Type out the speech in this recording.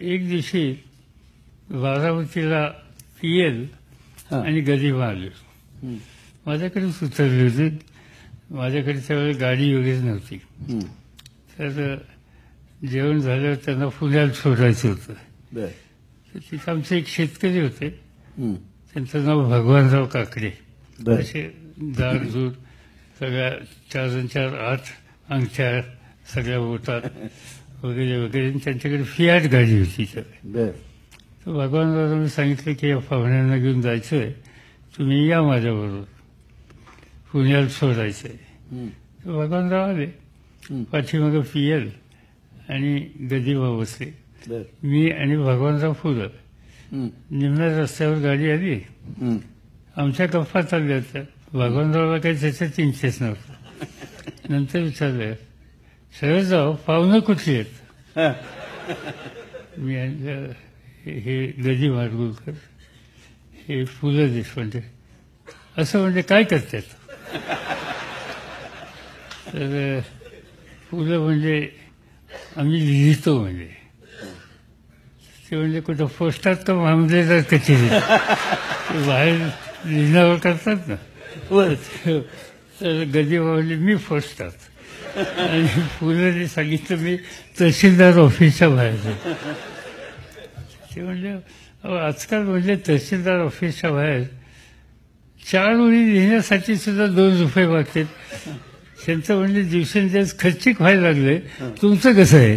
एक दिवशी बारामतीला PL आणि गदिमा आले. माझ्याकडेच उतरले होते. माझ्याकडे त्यावेळेला गाडी वगैरे नव्हती. तर जेवण झाल्यावर त्यांना पुण्याला सोडायचं होतं. तर तिथं आमचे एक शेतकरी होते. त्यांचं नाव भगवानराव काकडे. असे जाडजूड, सगळ्या 4 8 अंगठ्या सगळ्या बोटात वगैरे वगैरे. त्यांच्याकडे फियाट गाडी होती. तर भगवानरावांनी सांगितलं की या पाहुण्यांना घेऊन जायचंय, तुम्ही या माझ्याबरोबर, पुण्याला सोडायचंय. भगवानराव आले. पाठीमागं PL आणि गदिमा बसले. मी आणि भगवानराव पुढं. निम्म्या रस्त्यावर गाडी आली. आमच्या गप्पा चालल्या होत्या. भगवानरावला काही त्याच्यात इंटरेस्ट नव्हता. नंतर विचारलं, शरदराव पाहुणं कुठली आहेत? मी हे गदी माडगुळकर, हे पु ल देशपांडे. असं म्हणजे काय करतात? तर पु ल म्हणजे आम्ही लिहितो म्हणजे. ते म्हणजे कुठं पोस्टात का मामलेदार कचेरीत बाहेर लिहिण्यावर करतात ना. तर गदी म्हणजे मी पोस्टात. आणि पुलाने सांगितलं मी तहसीलदार ऑफिसच्या बाहेर. ते म्हणजे आजकाल म्हणजे तहसीलदार ऑफिसच्या बाहेर 4 ओळी लिहिण्यासाठी सुद्धा 2 रुपये मागतात. त्यांचं म्हणजे दिवसेंदिवस खर्चिक व्हायला लागले. तुमचं कसं आहे?